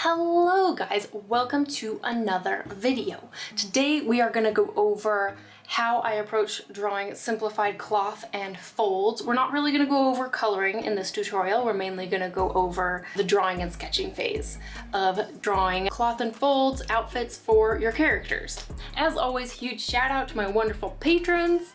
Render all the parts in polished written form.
Hello guys, welcome to another video. Today we are going to go over how I approach drawing simplified cloth and folds. We're not really going to go over coloring in this tutorial. We're mainly going to go over the drawing and sketching phase of drawing cloth and folds outfits for your characters. As always, huge shout out to my wonderful patrons.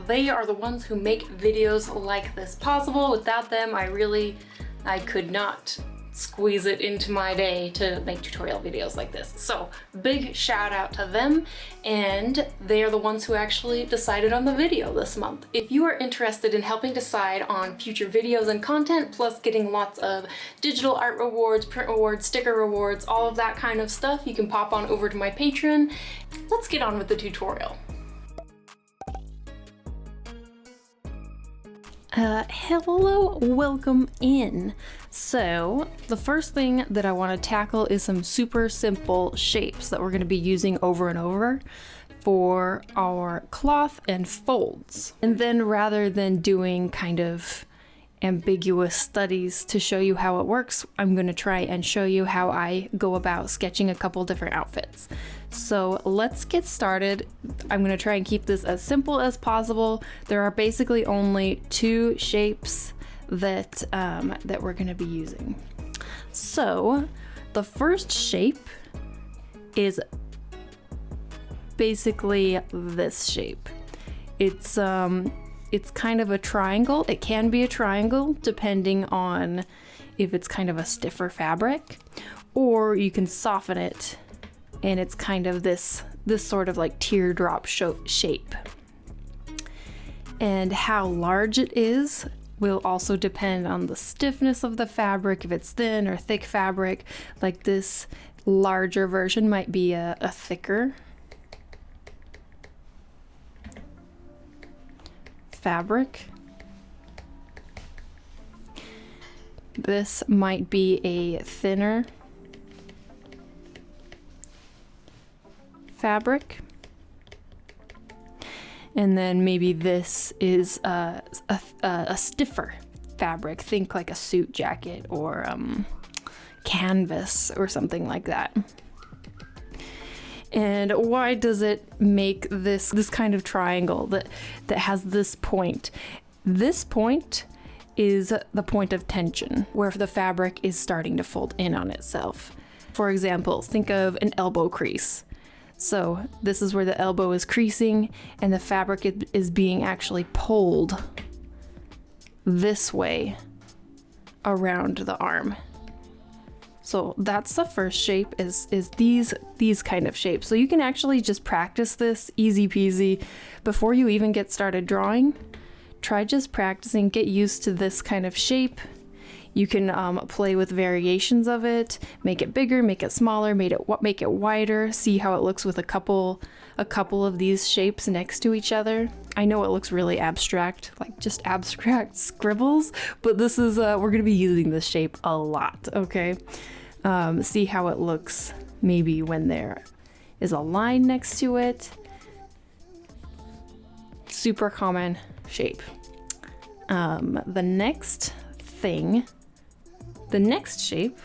They are the ones who make videos like this possible. Without them, I could not squeeze it into my day to make tutorial videos like this. So big shout out to them, and they are the ones who actually decided on the video this month. If you are interested in helping decide on future videos and content, plus getting lots of digital art rewards, print rewards, sticker rewards, all of that kind of stuff, you can pop on over to my Patreon. Let's get on with the tutorial. Hello, welcome in. So the first thing that I want to tackle is some super simple shapes that we're going to be using over and over for our cloth and folds. And then rather than doing kind of ambiguous studies to show you how it works, I'm going to try and show you how I go about sketching a couple different outfits. So let's get started. I'm going to try and keep this as simple as possible. There are basically only two shapes that we're going to be using. So the first shape is basically this shape. It's kind of a triangle. It can be a triangle depending on if it's kind of a stiffer fabric, or you can soften it and it's kind of this sort of like teardrop shape. And how large it is will also depend on the stiffness of the fabric. If it's thin or thick fabric, like this larger version might be a thicker fabric. This might be a thinner fabric. And then maybe this is a stiffer fabric. Think like a suit jacket or canvas or something like that. And why does it make this kind of triangle that has this point? This point is the point of tension, where the fabric is starting to fold in on itself. For example, think of an elbow crease. So this is where the elbow is creasing and the fabric is being actually pulled this way around the arm. So that's the first shape, is these kind of shapes. So you can actually just practice this easy peasy before you even get started drawing. Try just practicing, get used to this kind of shape. You can play with variations of it, make it bigger, make it smaller, make it wider, see how it looks with a couple of these shapes next to each other. I know it looks really abstract, like just abstract scribbles, but this is we're gonna be using this shape a lot, okay? See how it looks maybe when there is a line next to it. Super common shape. The next shape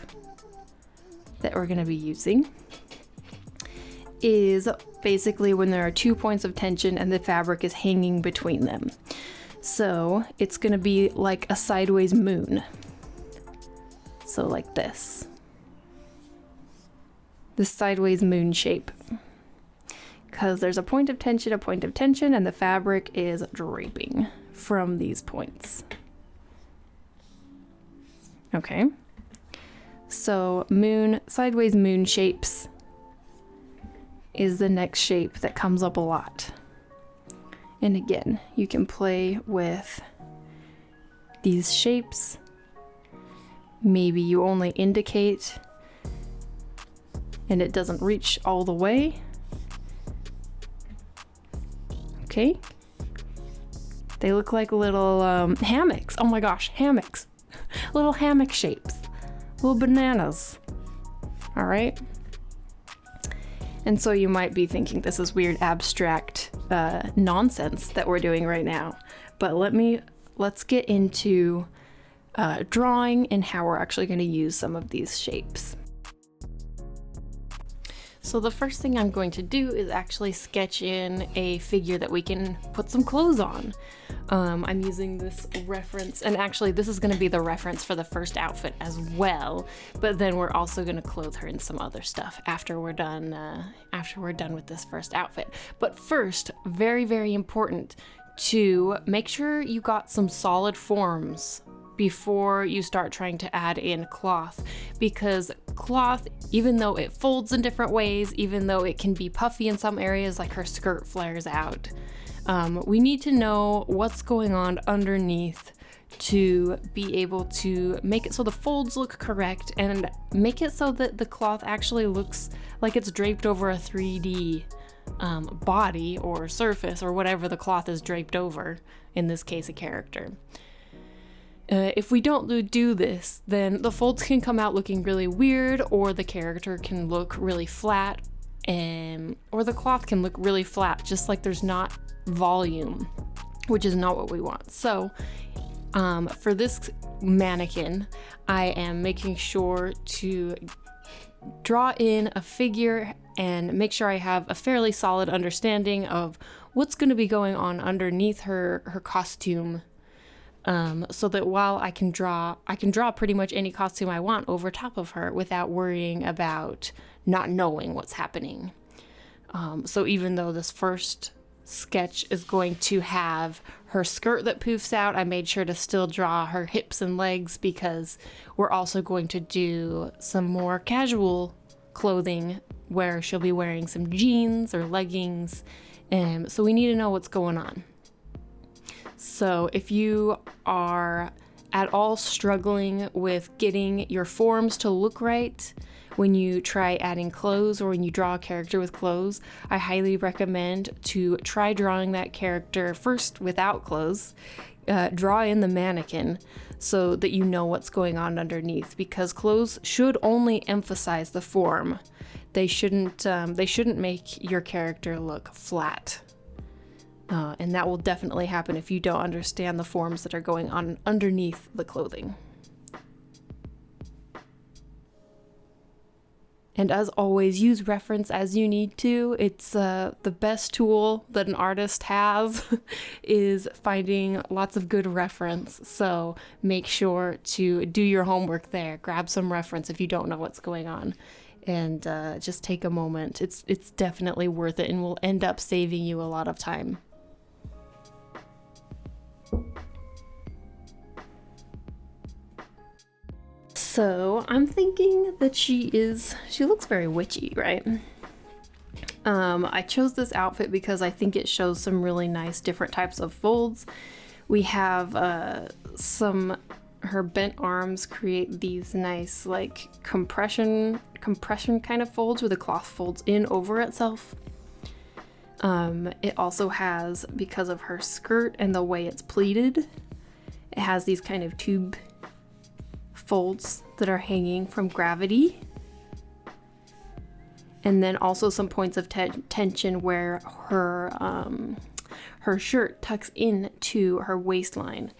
that we're going to be using is basically when there are 2 points of tension and the fabric is hanging between them. So it's going to be like a sideways moon. So like this sideways moon shape, because there's a point of tension, and the fabric is draping from these points. Okay, so sideways moon shapes is the next shape that comes up a lot. And again, you can play with these shapes. Maybe you only indicate and it doesn't reach all the way. Okay, they look like little hammocks. Oh my gosh, hammocks. Little hammock shapes, little bananas. All right. And so you might be thinking this is weird abstract nonsense that we're doing right now, but let's get into drawing and how we're actually going to use some of these shapes. So the first thing I'm going to do is actually sketch in a figure that we can put some clothes on. I'm using this reference, and actually this is going to be the reference for the first outfit as well, but then we're also going to clothe her in some other stuff after we're done with this first outfit. But first, very, very important to make sure you got some solid forms before you start trying to add in cloth, because cloth, even though it folds in different ways, even though it can be puffy in some areas, like her skirt flares out, we need to know what's going on underneath to be able to make it so the folds look correct and make it so that the cloth actually looks like it's draped over a 3D body or surface or whatever the cloth is draped over, in this case a character. If we don't do this, then the folds can come out looking really weird, or the character can look really flat, or the cloth can look really flat, just like there's not volume, which is not what we want. So for this mannequin, I am making sure to draw in a figure and make sure I have a fairly solid understanding of what's going to be going on underneath her costume. So that while I can draw pretty much any costume I want over top of her without worrying about not knowing what's happening. So even though this first sketch is going to have her skirt that poofs out, I made sure to still draw her hips and legs, because we're also going to do some more casual clothing where she'll be wearing some jeans or leggings. So we need to know what's going on. So if you are at all struggling with getting your forms to look right when you try adding clothes or when you draw a character with clothes, I highly recommend to try drawing that character first without clothes. Draw in the mannequin so that you know what's going on underneath, because clothes should only emphasize the form. They shouldn't make your character look flat. And that will definitely happen if you don't understand the forms that are going on underneath the clothing. And as always, use reference as you need to. It's the best tool that an artist has is finding lots of good reference. So make sure to do your homework there. Grab some reference if you don't know what's going on. And just take a moment. It's definitely worth it and will end up saving you a lot of time. So I'm thinking that she looks very witchy, right? I chose this outfit because I think it shows some really nice different types of folds. We have her bent arms create these nice like compression kind of folds where the cloth folds in over itself. It also has, because of her skirt and the way it's pleated, it has these kind of tube folds that are hanging from gravity. And then also some points of tension where her shirt tucks into her waistline.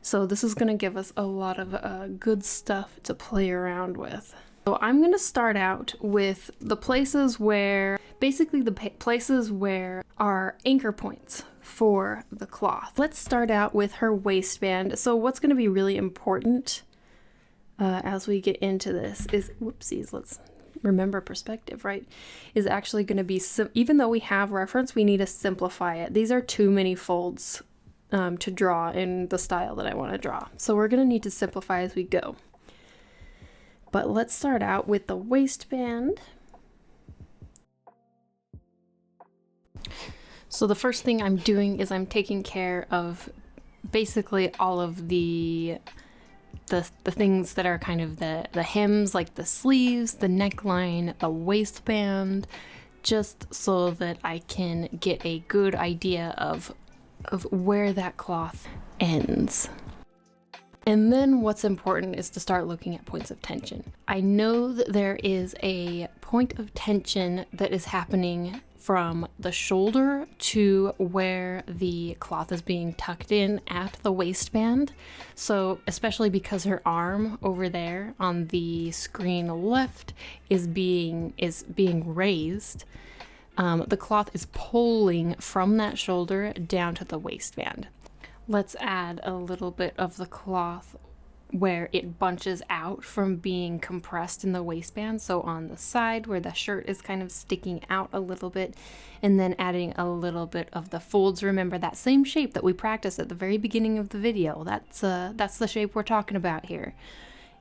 So this is going to give us a lot of good stuff to play around with. So I'm going to start out with the places where, basically the places where are anchor points for the cloth. Let's start out with her waistband. So what's going to be really important as we get into this is, let's remember perspective, right? Is actually going to be, even though we have reference, we need to simplify it. These are too many folds to draw in the style that I want to draw. So we're going to need to simplify as we go. But let's start out with the waistband. So the first thing I'm doing is I'm taking care of basically all of the things that are kind of the hems, like the sleeves, the neckline, the waistband, just so that I can get a good idea of where that cloth ends. And then what's important is to start looking at points of tension. I know that there is a point of tension that is happening from the shoulder to where the cloth is being tucked in at the waistband. So especially because her arm over there on the screen left is being raised, the cloth is pulling from that shoulder down to the waistband. Let's add a little bit of the cloth where it bunches out from being compressed in the waistband, so on the side where the shirt is kind of sticking out a little bit, and then adding a little bit of the folds. Remember that same shape that we practiced at the very beginning of the video. That's the shape we're talking about here,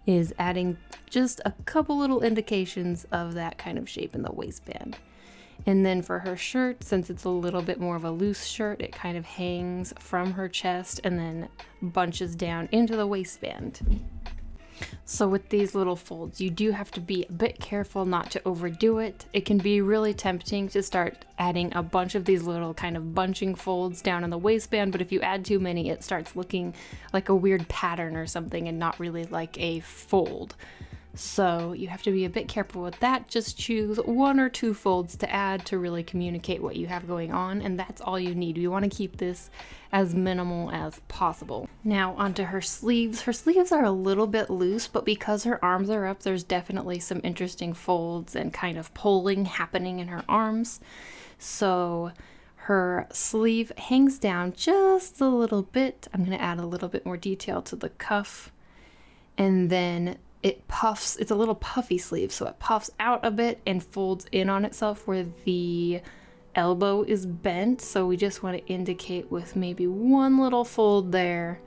is adding just a couple little indications of that kind of shape in the waistband. And then for her shirt, since it's a little bit more of a loose shirt, it kind of hangs from her chest and then bunches down into the waistband. So with these little folds, you do have to be a bit careful not to overdo it. It can be really tempting to start adding a bunch of these little kind of bunching folds down in the waistband, but if you add too many, it starts looking like a weird pattern or something and not really like a fold. So you have to be a bit careful with that. Just choose 1 or 2 folds to add to really communicate what you have going on, and that's all you need. We want to keep this as minimal as possible. Now onto her sleeves. Her sleeves are a little bit loose, but because her arms are up, there's definitely some interesting folds and kind of pulling happening in her arms. So her sleeve hangs down just a little bit. I'm going to add a little bit more detail to the cuff, and then it puffs. It's a little puffy sleeve, so it puffs out a bit and folds in on itself where the elbow is bent. So we just want to indicate with maybe 1 little fold there,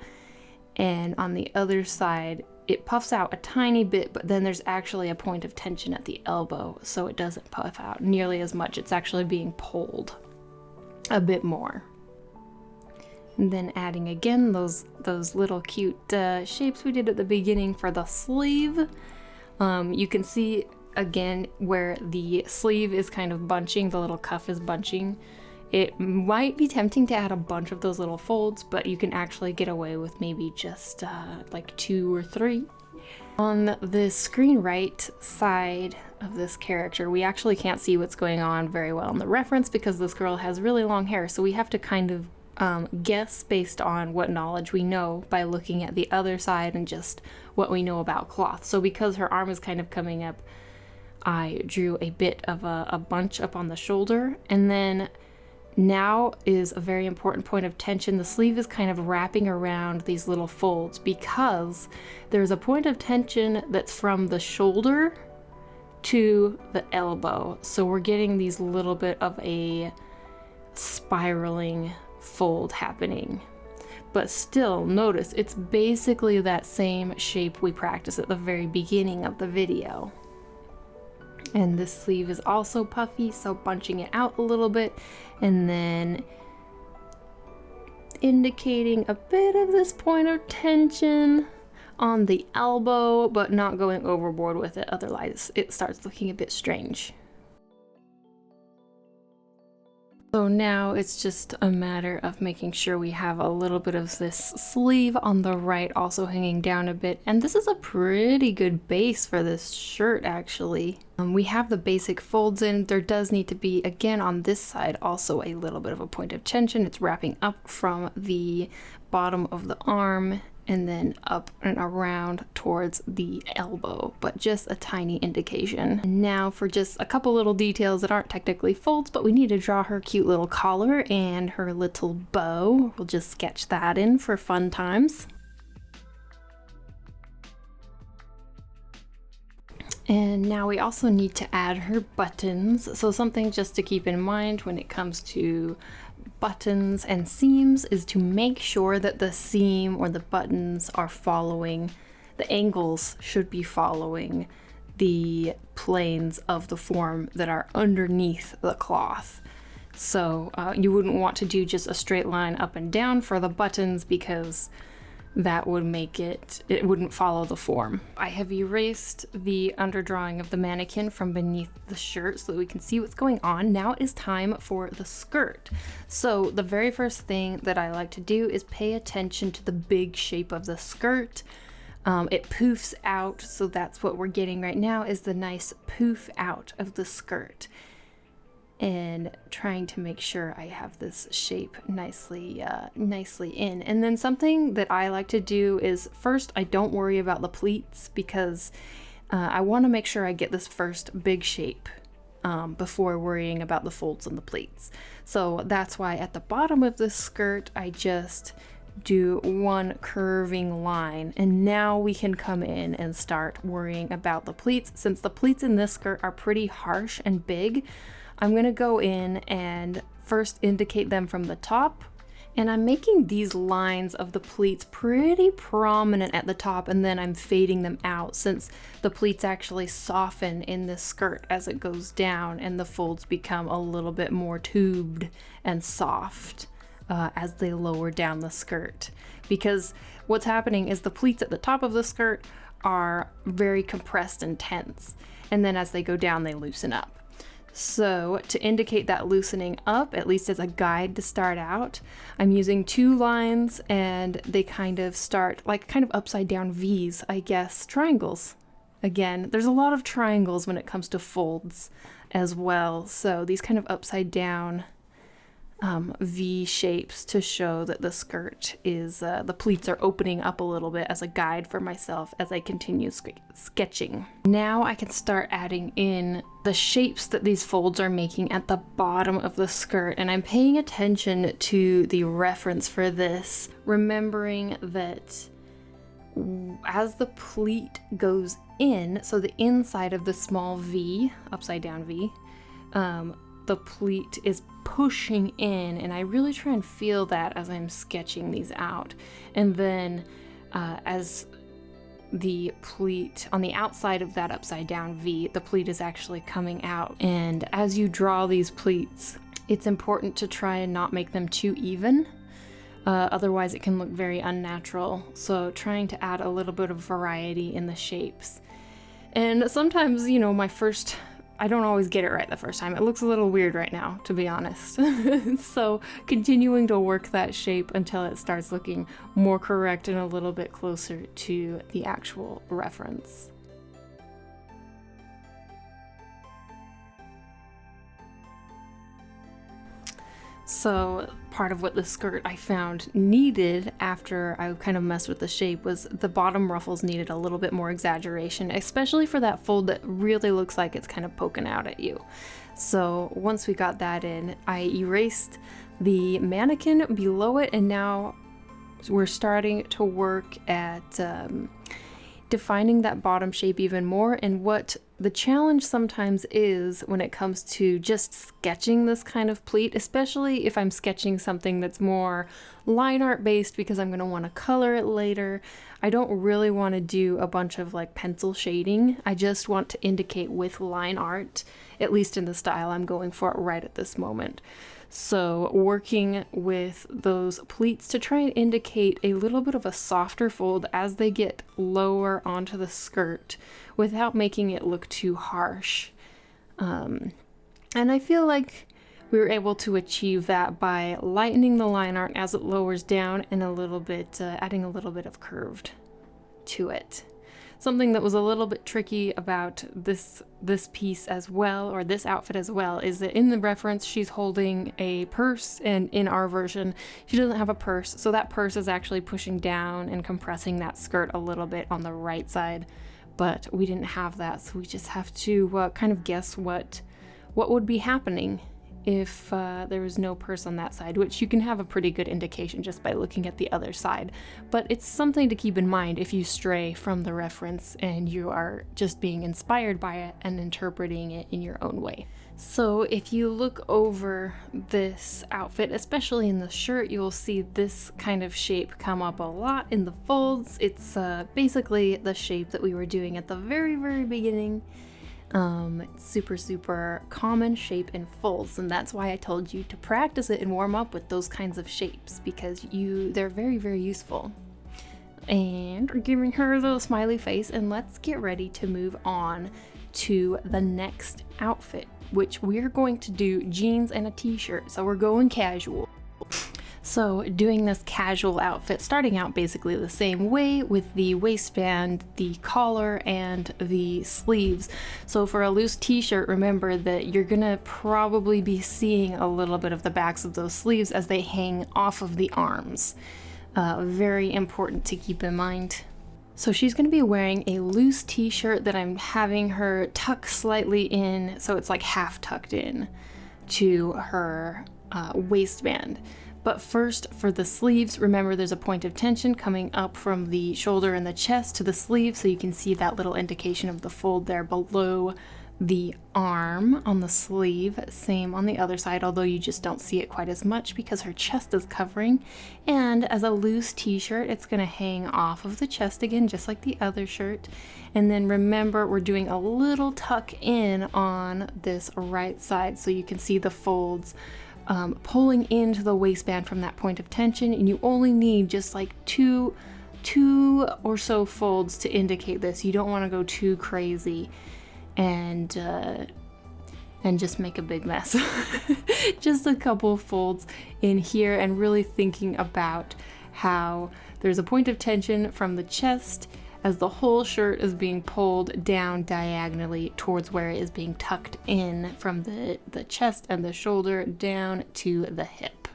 and on the other side it puffs out a tiny bit, but then there's actually a point of tension at the elbow, so it doesn't puff out nearly as much. It's actually being pulled a bit more. And then adding again those little cute shapes we did at the beginning for the sleeve. You can see again where the sleeve is kind of bunching, the little cuff is bunching. It might be tempting to add a bunch of those little folds, but you can actually get away with maybe just like 2 or 3. On the screen right side of this character, we actually can't see what's going on very well in the reference because this girl has really long hair, so we have to kind of guess based on what knowledge we know by looking at the other side and just what we know about cloth. So because her arm is kind of coming up, I drew a bit of a bunch up on the shoulder, and then now is a very important point of tension. The sleeve is kind of wrapping around these little folds because there's a point of tension that's from the shoulder to the elbow. So we're getting these little bit of a spiraling fold happening, but still notice it's basically that same shape we practiced at the very beginning of the video. And this sleeve is also puffy, so bunching it out a little bit and then indicating a bit of this point of tension on the elbow, but not going overboard with it, otherwise it starts looking a bit strange. So now it's just a matter of making sure we have a little bit of this sleeve on the right also hanging down a bit. And this is a pretty good base for this shirt, actually. We have the basic folds in. There does need to be, again, on this side, also a little bit of a point of tension. It's wrapping up from the bottom of the arm and then up and around towards the elbow, but just a tiny indication. And now for just a couple little details that aren't technically folds, but we need to draw her cute little collar and her little bow. We'll just sketch that in for fun times. And now we also need to add her buttons. So something just to keep in mind when it comes to buttons and seams is to make sure that the seam or the buttons are following, the angles should be following the planes of the form that are underneath the cloth. So you wouldn't want to do just a straight line up and down for the buttons because that would make it wouldn't follow the form. I have erased the underdrawing of the mannequin from beneath the shirt so that we can see what's going on. Now it is time for the skirt. So the very first thing that I like to do is pay attention to the big shape of the skirt. It poofs out, so that's what we're getting right now, is the nice poof out of the skirt. and trying to make sure I have this shape nicely in. And then something that I like to do is, first, I don't worry about the pleats because I want to make sure I get this first big shape before worrying about the folds and the pleats. So that's why at the bottom of this skirt, I just do one curving line, and now we can come in and start worrying about the pleats. Since the pleats in this skirt are pretty harsh and big, I'm gonna go in and first indicate them from the top, and I'm making these lines of the pleats pretty prominent at the top, and then I'm fading them out since the pleats actually soften in this skirt as it goes down and the folds become a little bit more tubed and soft as they lower down the skirt. Because what's happening is the pleats at the top of the skirt are very compressed and tense, and then as they go down they loosen up. So to indicate that loosening up, at least as a guide to start out, I'm using two lines, and they kind of start like kind of upside down V's, I guess, triangles. Again, there's a lot of triangles when it comes to folds as well, so these kind of upside down V shapes to show that the skirt is, the pleats are opening up a little bit as a guide for myself as I continue sketching. Now I can start adding in the shapes that these folds are making at the bottom of the skirt, and I'm paying attention to the reference for this, remembering that as the pleat goes in, so the inside of the small V, upside down V, the pleat is pushing in, and I really try and feel that as I'm sketching these out. And then as the pleat on the outside of that upside down V, the pleat is actually coming out. And as you draw these pleats, it's important to try and not make them too even. Otherwise it can look very unnatural. So trying to add a little bit of variety in the shapes. And sometimes, you know, I don't always get it right the first time. It looks a little weird right now, to be honest. So continuing to work that shape until it starts looking more correct and a little bit closer to the actual reference. So part of what the skirt I found needed after I kind of messed with the shape was the bottom ruffles needed a little bit more exaggeration, especially for that fold that really looks like it's kind of poking out at you. So once we got that in, I erased the mannequin below it, and now we're starting to work at defining that bottom shape even more. And what the challenge sometimes is when it comes to just sketching this kind of pleat, especially if I'm sketching something that's more line art based because I'm going to want to color it later. I don't really want to do a bunch of like pencil shading. I just want to indicate with line art, at least in the style I'm going for right at this moment. So working with those pleats to try and indicate a little bit of a softer fold as they get lower onto the skirt without making it look too harsh. And I feel like we were able to achieve that by lightening the line art as it lowers down and a little bit, adding a little bit of curved to it. Something that was a little bit tricky about this piece as well, or this outfit as well, is that in the reference she's holding a purse, and in our version she doesn't have a purse, so that purse is actually pushing down and compressing that skirt a little bit on the right side, but we didn't have that, so we just have to kind of guess what would be happening if there was no purse on that side, which you can have a pretty good indication just by looking at the other side. But it's something to keep in mind if you stray from the reference and you are just being inspired by it and interpreting it in your own way. So if you look over this outfit, especially in the shirt, you'll see this kind of shape come up a lot in the folds. It's basically the shape that we were doing at the very, very beginning. It's super common shape in folds, and that's why I told you to practice it and warm up with those kinds of shapes, because they're very, very useful. And we're giving her the smiley face, and let's get ready to move on to the next outfit, which we're going to do jeans and a t-shirt, so we're going casual. So doing this casual outfit, starting out basically the same way with the waistband, the collar, and the sleeves. So for a loose t-shirt, remember that you're gonna probably be seeing a little bit of the backs of those sleeves as they hang off of the arms. Very important to keep in mind. So she's going to be wearing a loose t-shirt that I'm having her tuck slightly in, so it's like half tucked in to her waistband. But first, for the sleeves, remember there's a point of tension coming up from the shoulder and the chest to the sleeve, so you can see that little indication of the fold there below the arm on the sleeve. Same on the other side, although you just don't see it quite as much because her chest is covering. And as a loose t-shirt, it's going to hang off of the chest again, just like the other shirt. And then remember, we're doing a little tuck in on this right side, so you can see the folds pulling into the waistband from that point of tension, and you only need just like two or so folds to indicate this. You don't want to go too crazy and just make a big mess. Just a couple folds in here, and really thinking about how there's a point of tension from the chest as the whole shirt is being pulled down diagonally towards where it is being tucked in from the chest and the shoulder down to the hip.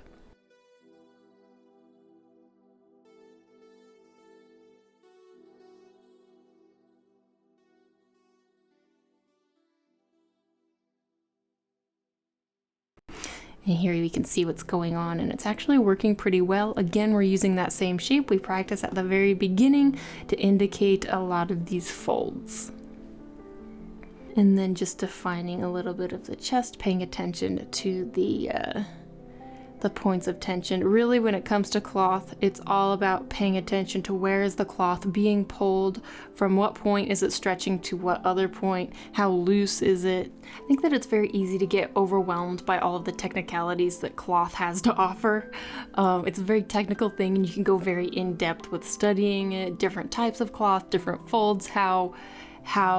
And here we can see what's going on, and it's actually working pretty well. Again, we're using that same shape we practiced at the very beginning to indicate a lot of these folds. And then just defining a little bit of the chest, paying attention to the points of tension. Really, when it comes to cloth, it's all about paying attention to where is the cloth being pulled, from what point is it stretching to what other point, how loose is it. I think that it's very easy to get overwhelmed by all of the technicalities that cloth has to offer. It's a very technical thing, and you can go very in-depth with studying it, different types of cloth, different folds, how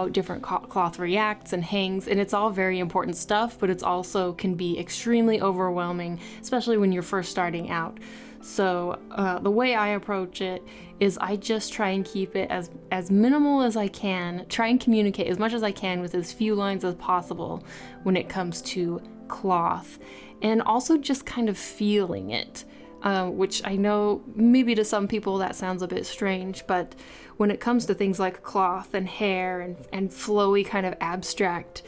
different cloth reacts and hangs, and it's all very important stuff, but it's also can be extremely overwhelming, especially when you're first starting out. So the way I approach it is I just try and keep it as minimal as I can, try and communicate as much as I can with as few lines as possible when it comes to cloth, and also just kind of feeling it. Which I know maybe to some people that sounds a bit strange, but when it comes to things like cloth and hair and flowy kind of abstract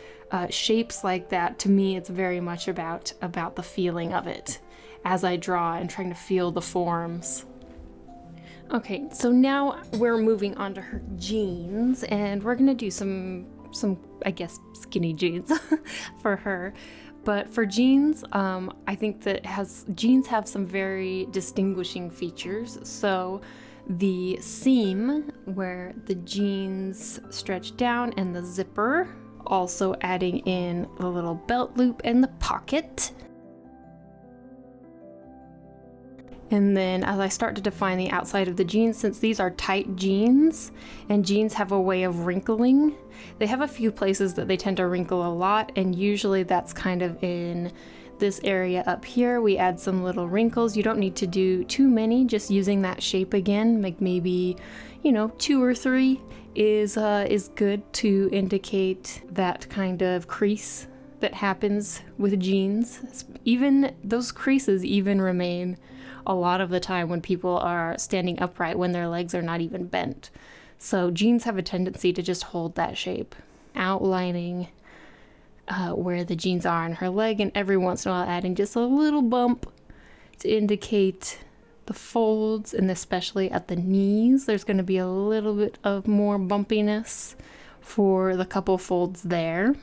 shapes like that, to me it's very much about the feeling of it as I draw and trying to feel the forms. Okay, so now we're moving on to her jeans, and we're gonna do some I guess skinny jeans for her. But for jeans, I think that jeans have some very distinguishing features. So the seam where the jeans stretch down and the zipper, also adding in the little belt loop and the pocket. And then as I start to define the outside of the jeans, since these are tight jeans and jeans have a way of wrinkling, they have a few places that they tend to wrinkle a lot, and usually that's kind of in this area up here. We add some little wrinkles. You don't need to do too many, just using that shape again, like maybe, 2 or 3 is good to indicate that kind of crease that happens with jeans. Even those creases even remain a lot of the time when people are standing upright, when their legs are not even bent. So jeans have a tendency to just hold that shape, outlining where the jeans are on her leg, and every once in a while adding just a little bump to indicate the folds, and especially at the knees, there's going to be a little bit of more bumpiness for the couple folds there.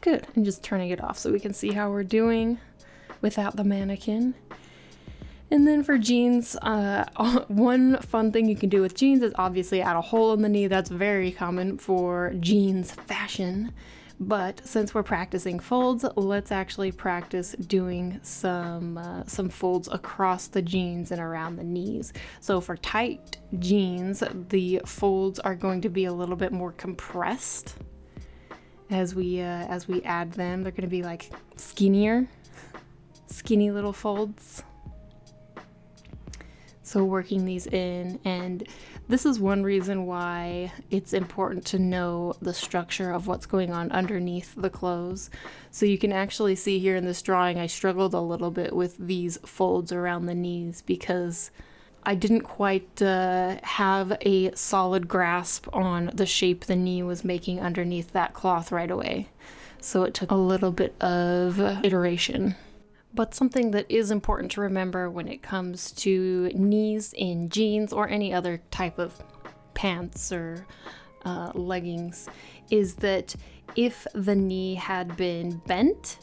Good, and just turning it off so we can see how we're doing without the mannequin. And then for jeans, one fun thing you can do with jeans is obviously add a hole in the knee. That's very common for jeans fashion. But since we're practicing folds, let's actually practice doing some folds across the jeans and around the knees. So for tight jeans, the folds are going to be a little bit more compressed. as we add them. They're gonna be like skinny little folds. So working these in, and this is one reason why it's important to know the structure of what's going on underneath the clothes. So you can actually see here in this drawing, I struggled a little bit with these folds around the knees because I didn't quite have a solid grasp on the shape the knee was making underneath that cloth right away. So it took a little bit of iteration. But something that is important to remember when it comes to knees in jeans or any other type of pants or leggings is that if the knee had been bent,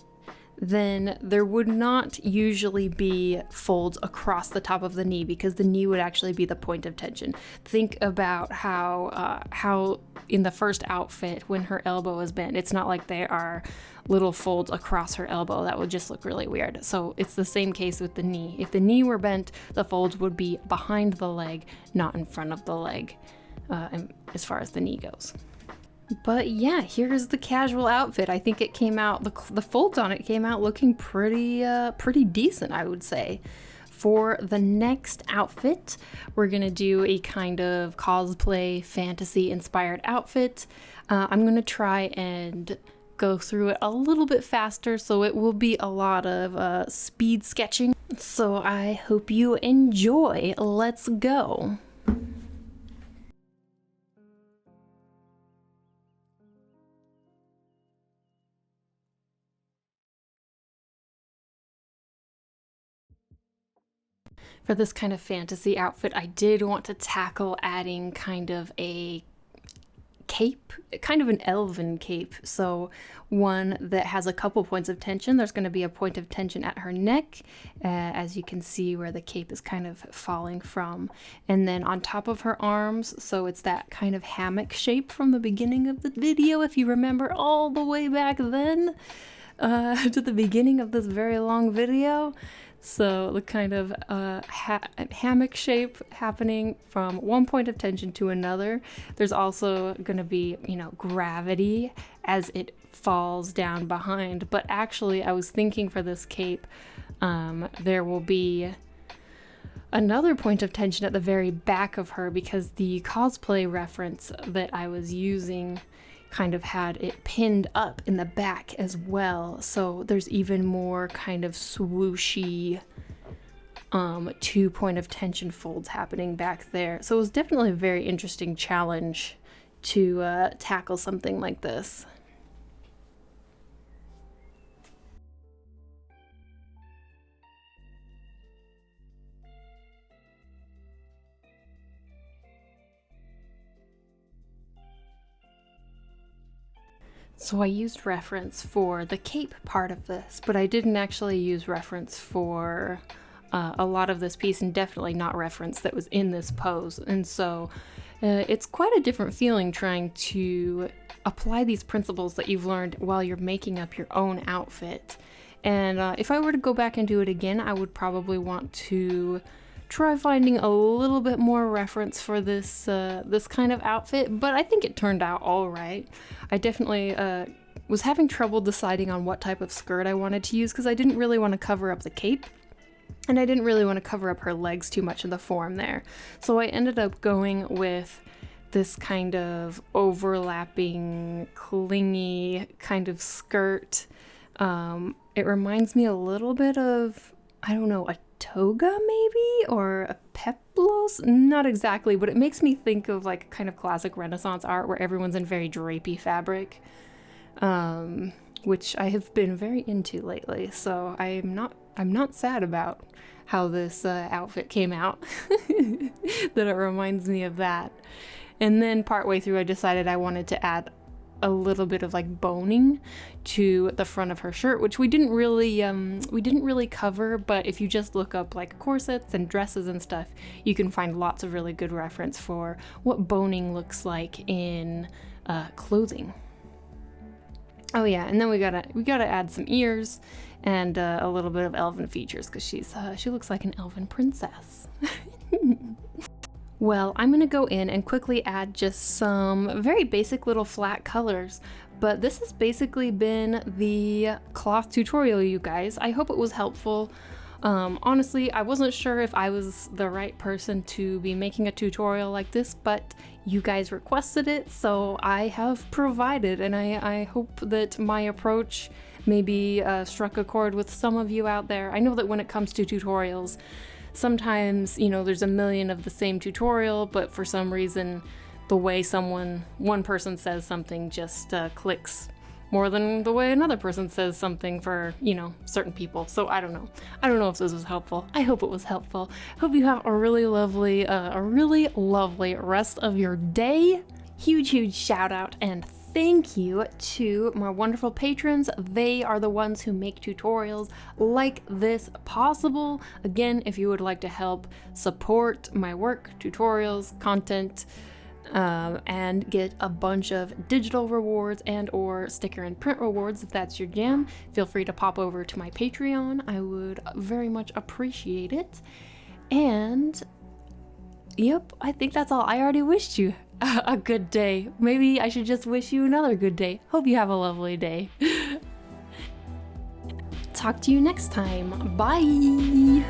then there would not usually be folds across the top of the knee because the knee would actually be the point of tension. Think about how in the first outfit when her elbow is bent, it's not like there are little folds across her elbow. That would just look really weird. So it's the same case with the knee. If the knee were bent, the folds would be behind the leg, not in front of the leg, as far as the knee goes. But yeah, here's the casual outfit. I think it came out, the folds on it came out looking pretty decent, I would say. For the next outfit, we're gonna do a kind of cosplay fantasy inspired outfit. I'm gonna try and go through it a little bit faster, so it will be a lot of speed sketching. So I hope you enjoy. Let's go. For this kind of fantasy outfit, I did want to tackle adding kind of a cape, kind of an elven cape. So one that has a couple points of tension. There's going to be a point of tension at her neck, as you can see where the cape is kind of falling from. And then on top of her arms, so it's that kind of hammock shape from the beginning of the video, if you remember all the way back then, to the beginning of this very long video. So the kind of hammock shape happening from one point of tension to another. There's also going to be, gravity as it falls down behind. But actually, I was thinking for this cape, there will be another point of tension at the very back of her because the cosplay reference that I was using kind of had it pinned up in the back as well, so there's even more kind of swooshy 2 point of tension folds happening back there. So it was definitely a very interesting challenge to tackle something like this. So I used reference for the cape part of this, but I didn't actually use reference for a lot of this piece, and definitely not reference that was in this pose. And so it's quite a different feeling trying to apply these principles that you've learned while you're making up your own outfit. And if I were to go back and do it again, I would probably want to try finding a little bit more reference for this this kind of outfit, but I think it turned out all right. I definitely was having trouble deciding on what type of skirt I wanted to use because I didn't really want to cover up the cape, and I didn't really want to cover up her legs too much in the form there. So I ended up going with this kind of overlapping, clingy kind of skirt. It reminds me a little bit of, I don't know, a toga maybe, or a peplos? Not exactly, but it makes me think of like kind of classic Renaissance art where everyone's in very drapey fabric, which I have been very into lately. So I'm not sad about how this outfit came out, that it reminds me of that. And then partway through I decided I wanted to add a little bit of like boning to the front of her shirt, which we didn't really cover, but if you just look up like corsets and dresses and stuff, you can find lots of really good reference for what boning looks like in clothing. Oh yeah, and then we gotta add some ears and a little bit of elven features because she looks like an elven princess. Well, I'm gonna go in and quickly add just some very basic little flat colors, But this has basically been the cloth tutorial, you guys. I hope it was helpful. Honestly, I wasn't sure if I was the right person to be making a tutorial like this, but you guys requested it, so I have provided, and I hope that my approach maybe struck a chord with some of you out there. I know that when it comes to tutorials, sometimes, you know, there's a million of the same tutorial, but for some reason, the way one person says something just clicks more than the way another person says something for, you know, certain people. So I don't know. I don't know if this was helpful. I hope it was helpful. Hope you have a really lovely rest of your day. Huge shout out and thank you to my wonderful patrons. They are the ones who make tutorials like this possible. Again, if you would like to help support my work, tutorials, content, and get a bunch of digital rewards and or sticker and print rewards if that's your jam, feel free to pop over to my Patreon. I would very much appreciate it. And yep, I think that's all. I already wished you a good day. Maybe I should just wish you another good day. Hope you have a lovely day. Talk to you next time. Bye.